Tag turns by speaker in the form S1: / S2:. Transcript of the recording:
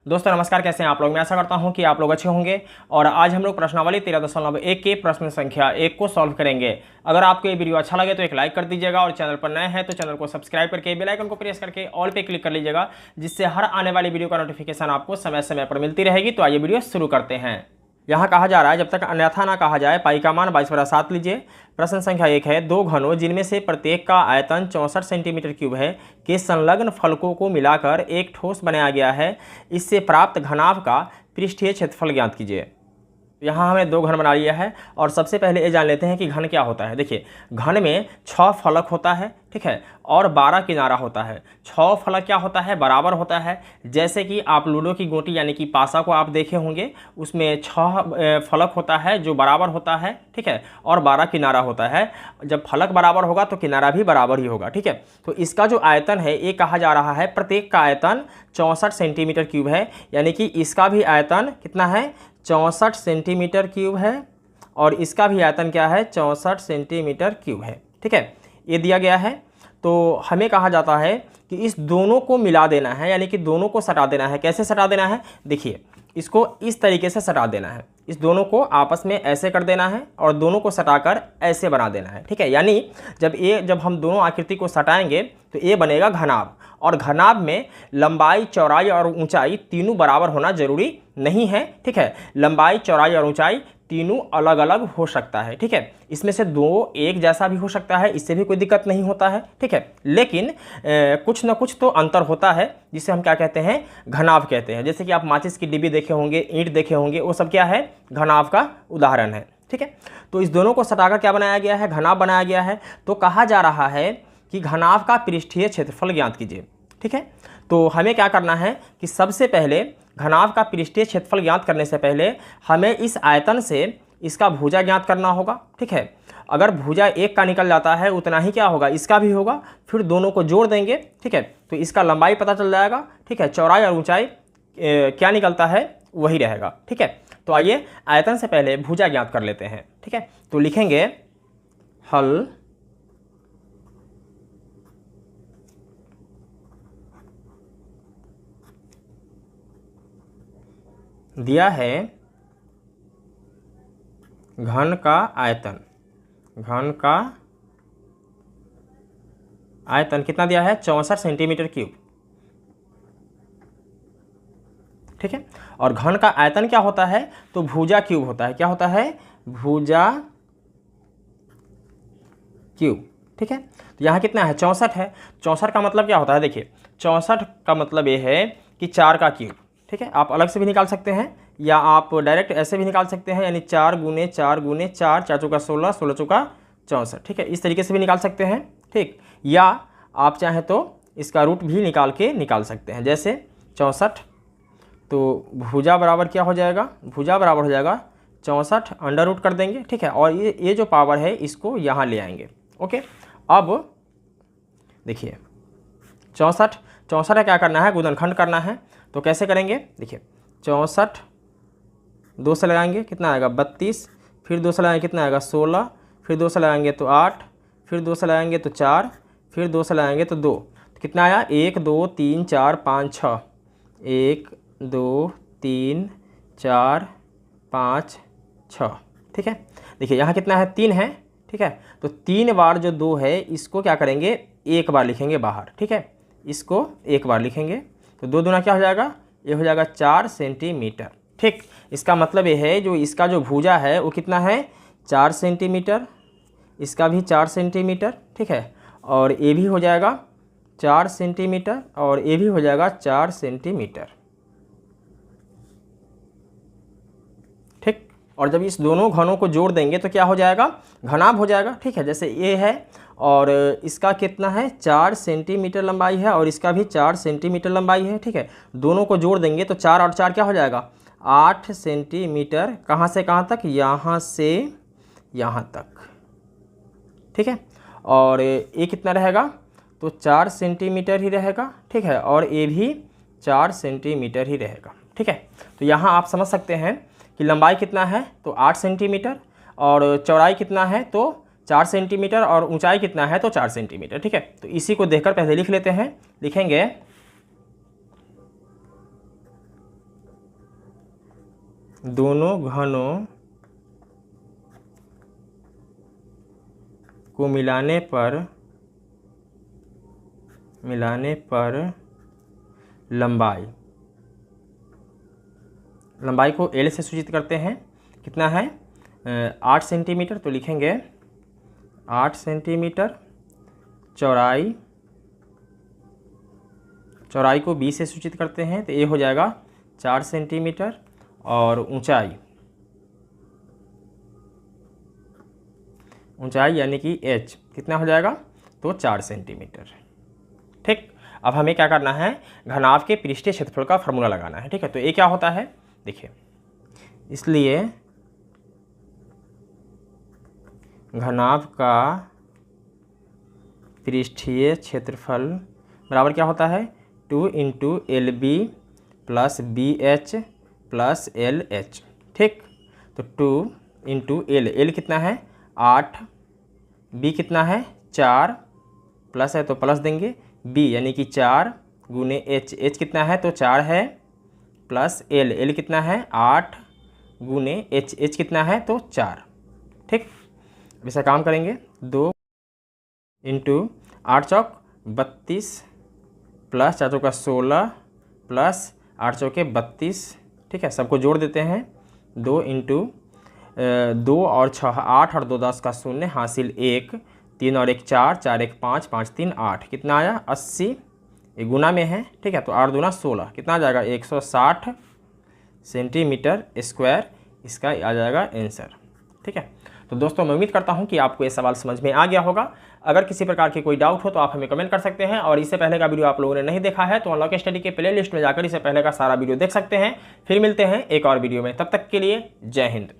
S1: दोस्तों नमस्कार, कैसे हैं आप लोग। मैं आशा करता हूं कि आप लोग अच्छे होंगे। और आज हम लोग प्रश्नावली 13.1 के प्रश्न संख्या 1 को सॉल्व करेंगे। अगर आपको ये वीडियो अच्छा लगे तो एक लाइक कर दीजिएगा और चैनल पर नए हैं तो चैनल को सब्सक्राइब करके बेल आइकन को प्रेस करके ऑल पे क्लिक कर लीजिएगा, जिससे हर आने वाली वीडियो का नोटिफिकेशन आपको समय समय पर मिलती रहेगी। तो आइए वीडियो शुरू करते हैं। यहाँ कहा जा रहा है, जब तक अन्यथा ना कहा जाए, पाई का मान 22/7 लीजिए। प्रश्न संख्या 1 है, दो घनों जिनमें से प्रत्येक का आयतन 64 सेंटीमीटर क्यूब है के संलग्न फलकों को मिलाकर एक ठोस बनाया गया है, इससे प्राप्त घनाभ का पृष्ठीय क्षेत्रफल ज्ञात कीजिए। यहाँ हमने दो घन बना लिया है और सबसे पहले ये जान लेते हैं कि घन क्या होता है। देखिए, घन में 6 फलक होता है, ठीक है, और 12 किनारा होता है। 6 फलक क्या होता है, बराबर होता है। जैसे कि आप लूडो की गोटी यानी कि पासा को आप देखे होंगे, उसमें 6 फलक होता है जो बराबर होता है, ठीक है, और 12 किनारा होता है। जब फलक बराबर होगा तो किनारा भी बराबर ही होगा, ठीक है। तो इसका जो आयतन है ये कहा जा रहा है, प्रत्येक का आयतन 64 सेंटीमीटर क्यूब है, यानी कि इसका भी आयतन कितना है, 64 सेंटीमीटर क्यूब है, और इसका भी आयतन क्या है, 64 सेंटीमीटर क्यूब है, ठीक है। ये दिया गया है। तो हमें कहा जाता है कि इस दोनों को मिला देना है, यानी कि दोनों को सटा देना है। कैसे सटा देना है, देखिए, इसको इस तरीके से सटा देना है। इस दोनों को आपस में ऐसे कर देना है और दोनों को सटाकर ऐसे बना देना है, ठीक है। यानी जब हम दोनों आकृति को सटाएंगे तो ये बनेगा घनाभ। और घनाभ में लंबाई, चौड़ाई और ऊंचाई तीनों बराबर होना जरूरी नहीं है, ठीक है। लंबाई, चौड़ाई और ऊंचाई तीनों अलग अलग हो सकता है, ठीक है। इसमें से दो एक जैसा भी हो सकता है, इससे भी कोई दिक्कत नहीं होता है, ठीक है। लेकिन कुछ ना कुछ तो अंतर होता है, जिसे हम क्या कहते हैं, घनाभ कहते हैं। जैसे कि आप माचिस की डिब्बी देखे होंगे, ईंट देखे होंगे, वो सब क्या है, घनाभ का उदाहरण है, ठीक है। तो इस दोनों को सटाकर क्या बनाया गया है, घनाभ बनाया गया है। तो कहा जा रहा है कि घनाभ का पृष्ठीय क्षेत्रफल ज्ञात कीजिए, ठीक है। तो हमें क्या करना है कि सबसे पहले घनाभ का पृष्ठीय क्षेत्रफल ज्ञात करने से पहले हमें इस आयतन से इसका भुजा ज्ञात करना होगा, ठीक है। अगर भुजा 1 का निकल जाता है उतना ही क्या होगा, इसका भी होगा। फिर दोनों को जोड़ देंगे, ठीक है, तो इसका लंबाई पता चल जाएगा, ठीक है। चौड़ाई और ऊंचाई क्या निकलता है वही रहेगा, ठीक है। तो आइए आयतन से पहले भुजा ज्ञात कर लेते हैं, ठीक है। तो लिखेंगे हल दिया है घन का आयतन। घन का आयतन कितना दिया है, 64 सेंटीमीटर क्यूब, ठीक है। और घन का आयतन क्या होता है, तो भुजा क्यूब होता है। क्या होता है, भुजा क्यूब, ठीक है। तो यहाँ कितना है, 64 है। 64 का मतलब क्या होता है, देखिए, 64 का मतलब ये है कि 4 का क्यूब, ठीक है। आप अलग से भी निकाल सकते हैं या आप डायरेक्ट ऐसे भी निकाल सकते हैं, यानी 4 गुने 4 गुने 4, 4 चौका 16, 16 चौका 64, ठीक है। इस तरीके से भी निकाल सकते हैं, ठीक। या आप चाहें तो इसका रूट भी निकाल सकते हैं, जैसे 64। तो भुजा बराबर क्या हो जाएगा, भुजा बराबर हो जाएगा 64 अंडर रूट कर देंगे, ठीक है। और ये जो पावर है इसको यहाँ ले आएंगे, ओके। अब देखिए 64 का क्या करना है, गुणनखंड करना है। तो कैसे करेंगे, देखिए, 64 2 से लगाएंगे कितना आएगा, 32, फिर 2 से लगाएंगे कितना आएगा, 16, फिर 2 से लगाएंगे तो 8, फिर 2 से लगाएंगे तो 4, फिर 2 से लगाएंगे तो 2। तो कितना आया, 1 2 3 4 5 6, 1 2 3 4 5 6, ठीक है। देखिए यहाँ कितना है, 3 है, ठीक है। तो 3 बार जो 2 है इसको क्या करेंगे, एक बार लिखेंगे बाहर, ठीक है। इसको एक बार लिखेंगे तो 2 दूना क्या हो जाएगा, ये हो जाएगा 4 सेंटीमीटर, ठीक। इसका मतलब ये है जो इसका जो भुजा है वो कितना है, 4 सेंटीमीटर, इसका भी 4 सेंटीमीटर, ठीक है। और ये भी हो जाएगा 4 सेंटीमीटर और ये भी हो जाएगा 4 सेंटीमीटर, ठीक। और जब इस दोनों घनों को जोड़ देंगे तो क्या हो जाएगा, घनाभ हो जाएगा, ठीक है। जैसे ये है और इसका कितना है, 4 सेंटीमीटर लंबाई है और इसका भी 4 सेंटीमीटर लंबाई है, ठीक है। दोनों को जोड़ देंगे तो 4 और 4 क्या हो जाएगा, 8 सेंटीमीटर। कहाँ से कहाँ तक, यहाँ से यहाँ तक, ठीक है। और ये कितना रहेगा, तो 4 सेंटीमीटर ही रहेगा, ठीक है। और ये भी 4 सेंटीमीटर ही रहेगा, ठीक है। तो यहाँ आप समझ सकते हैं कि लंबाई कितना है, तो 8 सेंटीमीटर, और चौड़ाई कितना है, तो 4 सेंटीमीटर, और ऊंचाई कितना है, तो 4 सेंटीमीटर, ठीक है। तो इसी को देखकर पहले लिख लेते हैं। लिखेंगे दोनों घनों को मिलाने पर लंबाई को L से सूचित करते हैं। कितना है 8 सेंटीमीटर, तो लिखेंगे 8 सेंटीमीटर। चौड़ाई को B से सूचित करते हैं, तो ये हो जाएगा 4 सेंटीमीटर। और ऊंचाई यानी कि H कितना हो जाएगा, तो 4 सेंटीमीटर। ठीक, अब हमें क्या करना है, घनाभ के पृष्ठीय क्षेत्रफल का फॉर्मूला लगाना है। ठीक है, तो ये क्या होता है, देखिए, इसलिए घनाभ का पृष्ठीय क्षेत्रफल बराबर क्या होता है, 2 × LB + BH + LH। ठीक, तो 2 × L कितना है 8, B कितना है 4, प्लस है तो प्लस देंगे, B यानी कि 4 × H कितना है तो 4 है, प्लस L कितना है 8 × H कितना है तो 4। ठीक, अब ऐसा काम करेंगे, 2 × 8 चौक 32 प्लस 4 चौका 16 प्लस 8 चौके 32। ठीक है, सबको जोड़ देते हैं, 2 × 2 और 6 8 और 2 10 का 0 हासिल 1, 3 और 1 4, 4 1 5, 5 3 8, कितना आया 80। ये गुना में है। ठीक है, तो 8 दूना 16, कितना आ जाएगा 160 सेंटीमीटर स्क्वायर, इसका आ जाएगा आंसर। ठीक है, तो दोस्तों मैं उम्मीद करता हूं कि आपको ये सवाल समझ में आ गया होगा। अगर किसी प्रकार की कोई डाउट हो तो आप हमें कमेंट कर सकते हैं, और इससे पहले का वीडियो आप लोगों ने नहीं देखा है तो अनलॉक स्टडी के प्ले लिस्ट में जाकर इससे पहले का सारा वीडियो देख सकते हैं। फिर मिलते हैं एक और वीडियो में, तब तक के लिए जय हिंद।